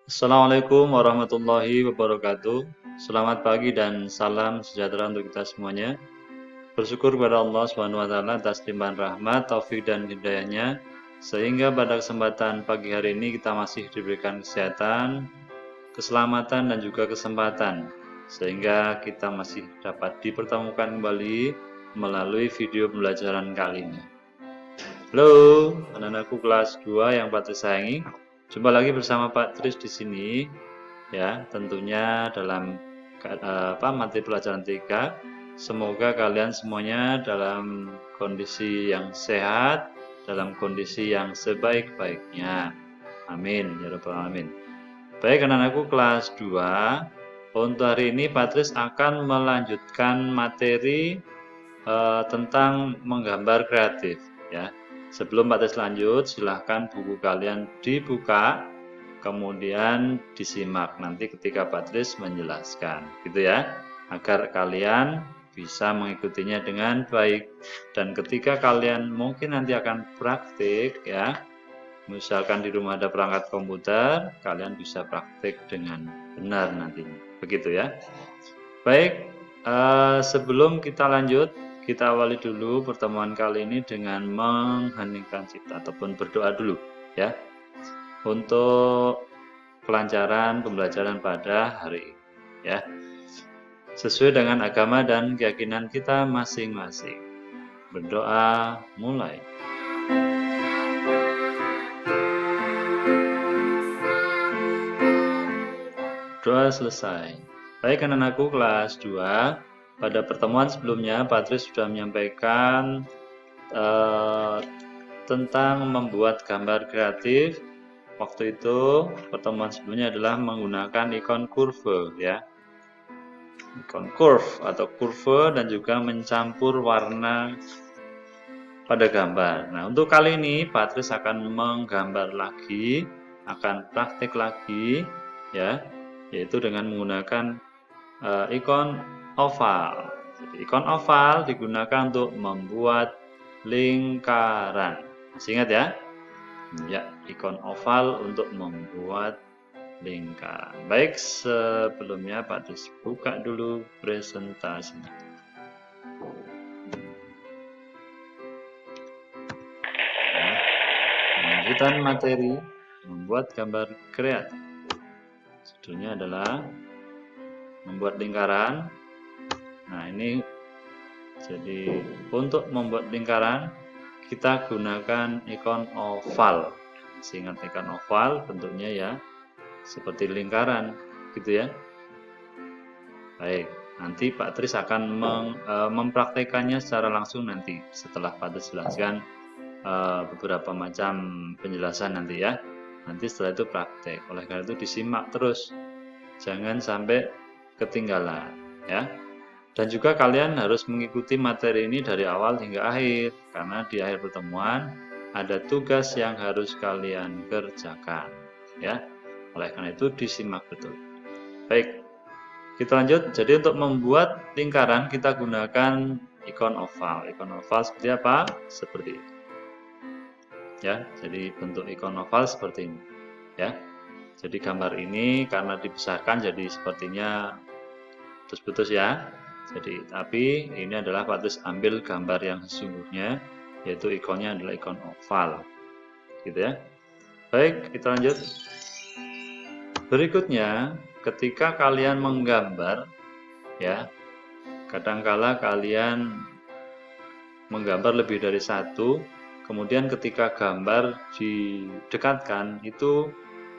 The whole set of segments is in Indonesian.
Assalamualaikum warahmatullahi wabarakatuh. Selamat pagi dan salam sejahtera untuk kita semuanya. Bersyukur kepada Allah Subhanahu wa taala atas limpahan rahmat, taufik dan hidayahnya sehingga pada kesempatan pagi hari ini kita masih diberikan kesehatan, keselamatan dan juga kesempatan sehingga kita masih dapat dipertemukan kembali melalui video pembelajaran kali ini. Halo, anak-anakku kelas 2 yang Pak Tris sayangi. Jumpa lagi bersama Pak Tris di sini ya, tentunya dalam materi pelajaran 3. Semoga kalian semuanya dalam kondisi yang sehat, dalam kondisi yang sebaik-baiknya. Amin ya rabbal alamin. Baik anak-anakku kelas 2, untuk hari ini Pak Tris akan melanjutkan materi tentang menggambar kreatif ya. Sebelum Pak Tris lanjut, silahkan buku kalian dibuka, kemudian disimak nanti ketika Pak Tris menjelaskan, gitu ya, agar kalian bisa mengikutinya dengan baik. Dan ketika kalian mungkin nanti akan praktik ya, misalkan di rumah ada perangkat komputer, kalian bisa praktik dengan benar nantinya, begitu ya. Baik, sebelum kita lanjut, kita awali dulu pertemuan kali ini dengan mengheningkan cipta ataupun berdoa dulu ya, untuk kelancaran pembelajaran pada hari ini ya, sesuai dengan agama dan keyakinan kita masing-masing. Berdoa mulai. Doa selesai. Baik anak-anakku kelas 2, pada pertemuan sebelumnya Patris sudah menyampaikan tentang membuat gambar kreatif. Waktu itu pertemuan sebelumnya adalah menggunakan ikon kurve ya, ikon curve atau kurve dan juga mencampur warna pada gambar. Nah untuk kali ini Patris akan menggambar lagi, akan praktik lagi ya, yaitu dengan menggunakan ikon oval. Jadi ikon oval digunakan untuk membuat lingkaran. Masih ingat ya? Ya, ikon oval untuk membuat lingkaran. Baik, sebelumnya Pak Tris buka dulu presentasinya. Ya, lanjutan materi membuat gambar kreatif. Judulnya adalah membuat lingkaran. Nah, ini jadi untuk membuat lingkaran kita gunakan ikon oval. Masih ingat ikon oval bentuknya ya seperti lingkaran gitu ya. Baik, nanti Pak Tris akan mempraktekannya secara langsung nanti setelah Pak Tris jelaskan beberapa macam penjelasan nanti ya. Nanti setelah itu praktek. Oleh karena itu disimak terus, jangan sampai ketinggalan ya. Dan juga kalian harus mengikuti materi ini dari awal hingga akhir, karena di akhir pertemuan ada tugas yang harus kalian kerjakan ya. Oleh karena itu disimak betul. Baik, kita lanjut. Jadi untuk membuat lingkaran kita gunakan ikon oval. Ikon oval seperti apa? Seperti ini ya. Jadi bentuk ikon oval seperti ini ya. Jadi gambar ini karena dibesarkan jadi sepertinya putus-putus ya. Jadi, tapi ini adalah Pak Tris ambil gambar yang sesungguhnya, yaitu ikonnya adalah ikon oval, gitu ya. Baik, kita lanjut. Berikutnya, ketika kalian menggambar, ya, kadangkala kalian menggambar lebih dari satu, kemudian ketika gambar didekatkan, itu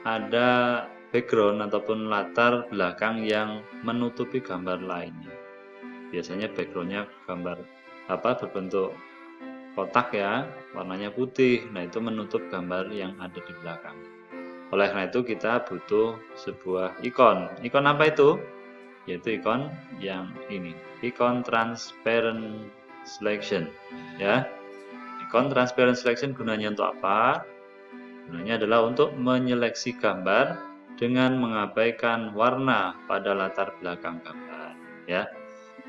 ada background ataupun latar belakang yang menutupi gambar lainnya. Biasanya backgroundnya gambar berbentuk kotak ya, warnanya putih. Nah itu menutup gambar yang ada di belakang. Oleh karena itu kita butuh sebuah ikon. Ikon apa itu? Yaitu ikon yang ini, ikon transparent selection ya. Ikon transparent selection gunanya untuk apa? Gunanya adalah untuk menyeleksi gambar dengan mengabaikan warna pada latar belakang gambar ya.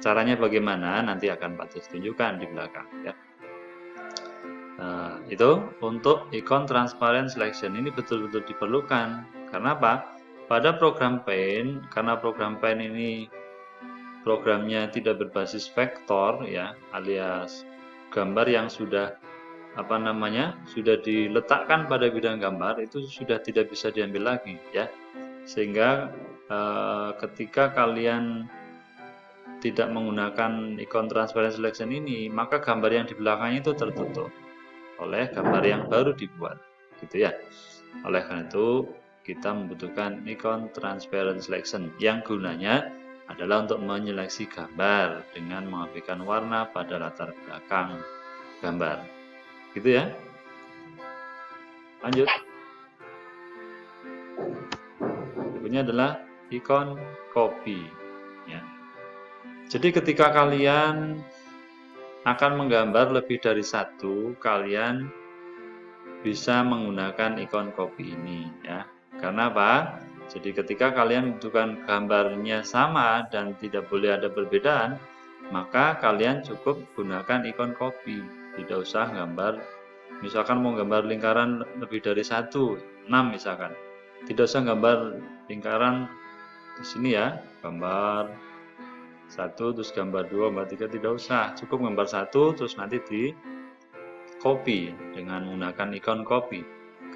Caranya bagaimana nanti akan Pak Tris tunjukkan di belakang ya. Itu untuk ikon transparent selection ini betul-betul diperlukan. Karena apa? pada program Paint, karena program Paint ini programnya tidak berbasis vektor ya, alias gambar yang sudah sudah diletakkan pada bidang gambar, itu sudah tidak bisa diambil lagi ya. Sehingga ketika kalian tidak menggunakan ikon transparent selection ini, maka gambar yang di belakangnya itu tertutup oleh gambar yang baru dibuat, gitu ya. Oleh karena itu, kita membutuhkan ikon transparent selection yang gunanya adalah untuk menyeleksi gambar dengan mengabaikan warna pada latar belakang gambar. Gitu ya. Lanjut. Berikutnya adalah ikon copy ya. Jadi ketika kalian akan menggambar lebih dari satu, kalian bisa menggunakan ikon copy ini ya. Karena apa? Jadi ketika kalian membutuhkan gambarnya sama dan tidak boleh ada perbedaan, maka kalian cukup gunakan ikon copy. Tidak usah gambar, misalkan mau gambar lingkaran lebih dari 1, 6 misalkan. Tidak usah gambar lingkaran di sini ya, gambar 1 terus gambar 2, gambar 3, tidak usah. Cukup gambar 1 terus nanti di copy dengan menggunakan ikon copy.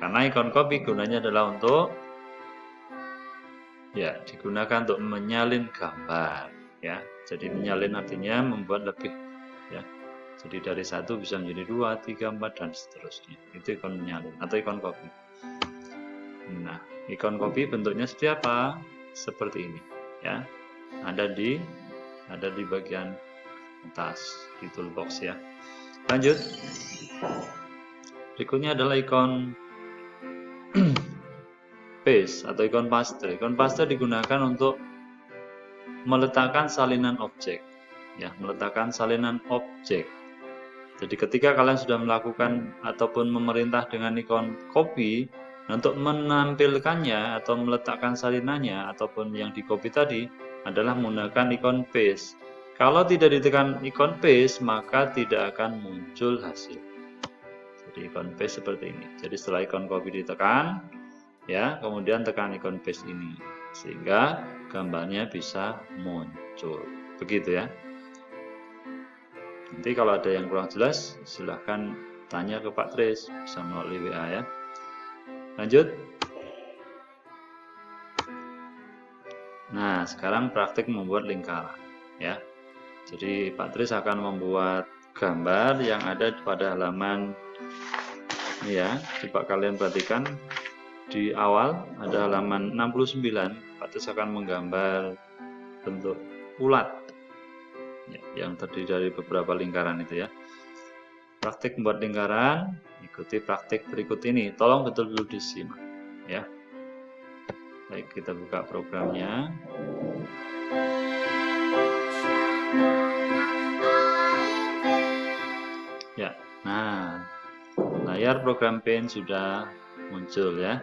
Karena ikon copy gunanya adalah untuk digunakan untuk menyalin gambar ya. Jadi menyalin artinya membuat lebih ya. Jadi dari 1 bisa menjadi 2, 3, 4 dan seterusnya. Itu ikon menyalin atau ikon copy. Nah, ikon copy bentuknya seperti apa? Seperti ini ya. Ada di bagian atas di toolbox ya. Lanjut. Berikutnya adalah ikon paste atau ikon paste. Ikon paste digunakan untuk meletakkan salinan objek ya, meletakkan salinan objek. Jadi ketika kalian sudah melakukan ataupun memerintah dengan ikon copy untuk menampilkannya atau meletakkan salinannya ataupun yang di copy tadi adalah menggunakan ikon paste. Kalau tidak ditekan ikon paste, maka tidak akan muncul hasil. Jadi ikon paste seperti ini. Jadi setelah ikon copy ditekan, ya, kemudian tekan ikon paste ini, sehingga gambarnya bisa muncul. Begitu ya. Nanti kalau ada yang kurang jelas, silahkan tanya ke Pak Tris, bisa melalui WA ya. Lanjut. Nah, sekarang praktik membuat lingkaran ya. Jadi Pak Tris akan membuat gambar yang ada pada halaman ini ya. Coba kalian perhatikan di awal ada halaman 69. Pak Tris akan menggambar bentuk ulat ya, yang terdiri dari beberapa lingkaran itu ya. Praktik membuat lingkaran, ikuti praktik berikut ini. Tolong betul-betul disimak ya. Baik, kita buka programnya. Ya, nah, layar program Paint sudah muncul ya.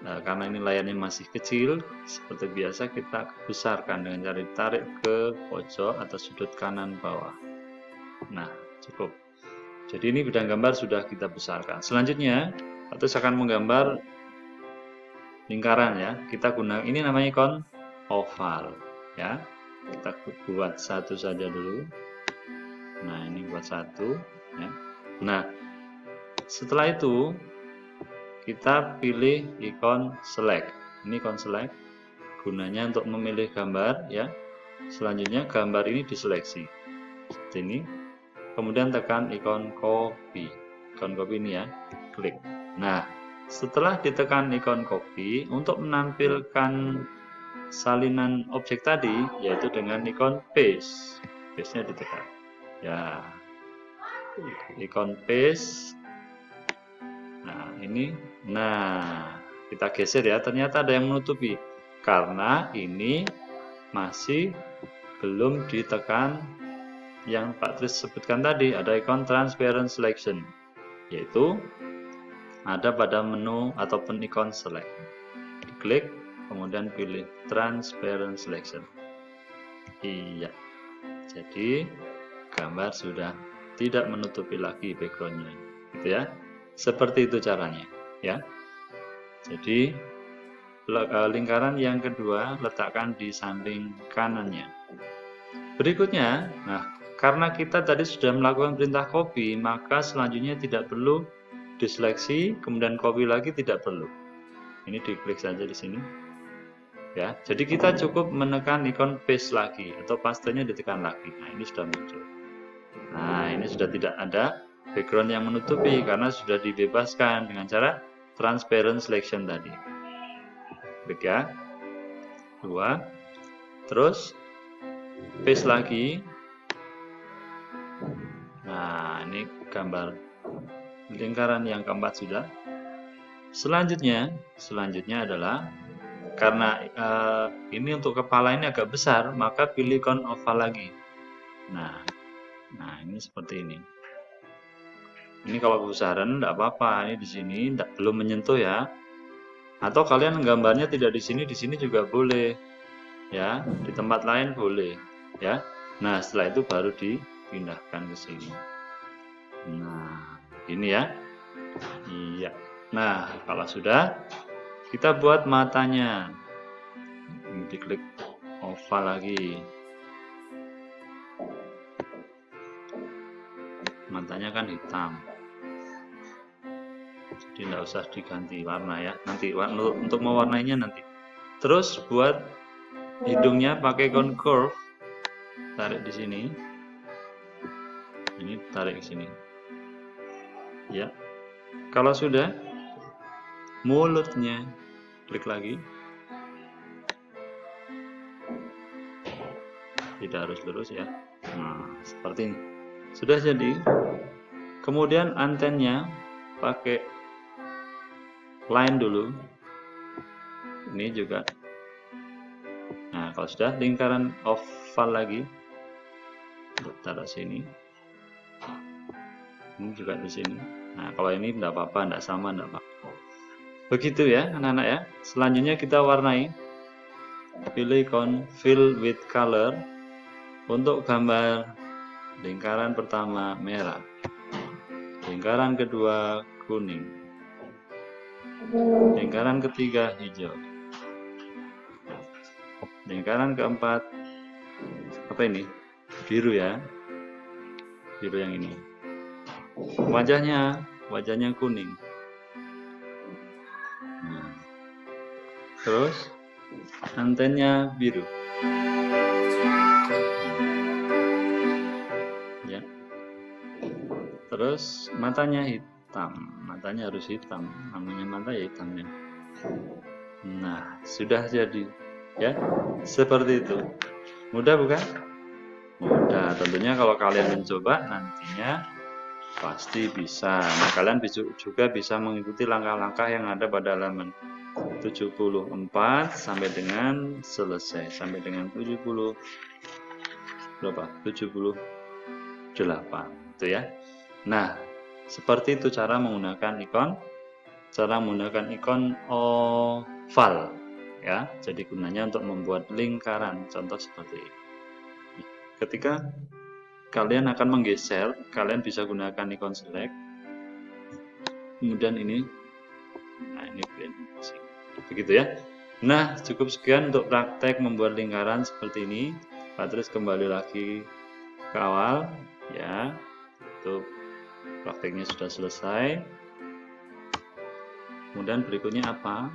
Nah, karena ini layarnya masih kecil, seperti biasa kita besarkan dengan cara ditarik ke pojok atau sudut kanan bawah. Nah, cukup. Jadi ini bidang gambar sudah kita besarkan. Selanjutnya, Pak Tris akan menggambar lingkaran ya. Kita gunakan ini namanya ikon oval ya. Kita buat satu saja dulu. Nah, ini buat satu ya. Nah, setelah itu kita pilih ikon select. Ini ikon select gunanya untuk memilih gambar ya. Selanjutnya gambar ini diseleksi seperti ini, kemudian tekan ikon copy. Ikon copy ini ya, klik. Nah, setelah ditekan ikon copy, untuk menampilkan salinan objek tadi, yaitu dengan ikon paste. Paste-nya ditekan. Ya, ikon paste. Nah, ini. Nah, kita geser ya. Ternyata ada yang menutupi. Karena ini masih belum ditekan yang Pak Tris sebutkan tadi. Ada ikon transparent selection, yaitu ada pada menu ataupun ikon select. Diklik, kemudian pilih transparent selection. Iya, jadi gambar sudah tidak menutupi lagi backgroundnya, gitu ya. Seperti itu caranya, ya. Jadi lingkaran yang kedua letakkan di samping kanannya. Berikutnya, nah karena kita tadi sudah melakukan perintah copy, maka selanjutnya tidak perlu diseleksi, kemudian copy lagi tidak perlu. Ini diklik saja di sini. Ya, jadi kita cukup menekan ikon paste lagi atau pastenya ditekan lagi. Nah, ini sudah muncul. Nah, ini sudah tidak ada background yang menutupi karena sudah dibebaskan dengan cara transparent selection tadi. Klik ya. 2. Terus paste lagi. Nah, ini gambar lingkaran yang keempat sudah. Selanjutnya adalah karena ini untuk kepala ini agak besar, maka pilih ikon oval lagi. Nah ini seperti ini. Ini kalau kebesaran tidak apa-apa, ini di sini belum menyentuh ya. Atau kalian gambarnya tidak di sini juga boleh, ya. Di tempat lain boleh, ya. Nah setelah itu baru dipindahkan ke sini. Nah ini ya. Iya. Nah kalau sudah, kita buat matanya. Ini diklik oval lagi. Matanya kan hitam, jadi tidak usah diganti warna ya. Nanti untuk mewarnainya nanti. Terus buat hidungnya pakai ikon curve, tarik di sini. Ini tarik ke sini. Ya. Kalau sudah, mulutnya klik lagi. Tidak harus lurus ya. Nah, seperti ini. Sudah jadi. Kemudian antennya pakai line dulu. Ini juga. Nah, kalau sudah, lingkaran oval lagi. Taruh sini. Ini juga di sini. Nah, kalau ini tidak apa-apa, tidak sama, tidak apa-apa. Begitu ya, anak-anak ya. Selanjutnya kita warnai. Pilih ikon fill with color. Untuk gambar lingkaran pertama merah, lingkaran kedua kuning, lingkaran ketiga hijau, lingkaran keempat apa ini? Biru ya, biru yang ini. Wajahnya kuning. Nah, terus antennya biru. Ya. Terus matanya hitam, matanya harus hitam, namanya mata ya hitamnya. Nah, sudah jadi ya, seperti itu. Mudah bukan? Mudah. Tentunya kalau kalian mencoba nantinya pasti bisa. Nah, kalian juga bisa mengikuti langkah-langkah yang ada pada halaman 74 sampai dengan selesai, sampai dengan 78 itu ya. Nah, seperti itu cara menggunakan ikon oval ya. Jadi gunanya untuk membuat lingkaran, contoh seperti ini. Ketika kalian akan menggeser, kalian bisa gunakan ikon select. Kemudian ini, nah ini begitu ya. Nah, cukup sekian untuk praktek membuat lingkaran seperti ini. Patris kembali lagi ke awal ya. Itu prakteknya sudah selesai. Kemudian berikutnya apa?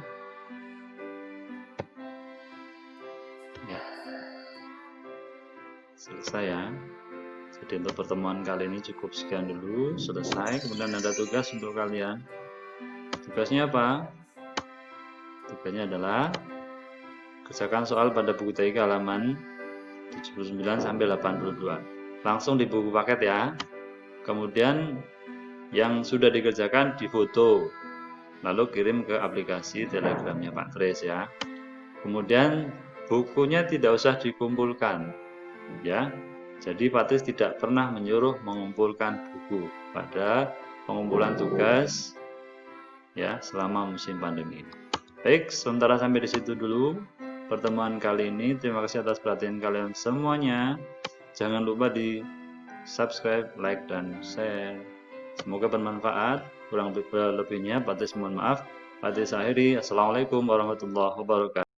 Ya. Selesai ya. Jadi untuk pertemuan kali ini cukup sekian dulu, selesai. Kemudian ada tugas untuk kalian. Tugasnya apa? Tugasnya adalah kerjakan soal pada buku TIK halaman 79 sampai 82. Langsung di buku paket ya. Kemudian yang sudah dikerjakan difoto, lalu kirim ke aplikasi Telegramnya Pak Tris ya. Kemudian bukunya tidak usah dikumpulkan ya. Jadi Pak Tris tidak pernah menyuruh mengumpulkan buku pada pengumpulan tugas ya selama musim pandemi ini. Baik, sementara sampai di situ dulu pertemuan kali ini. Terima kasih atas perhatian kalian semuanya. Jangan lupa di subscribe, like, dan share. Semoga bermanfaat. Kurang lebihnya Pak Tris mohon maaf. Fatih Sahiri. Assalamualaikum warahmatullahi wabarakatuh.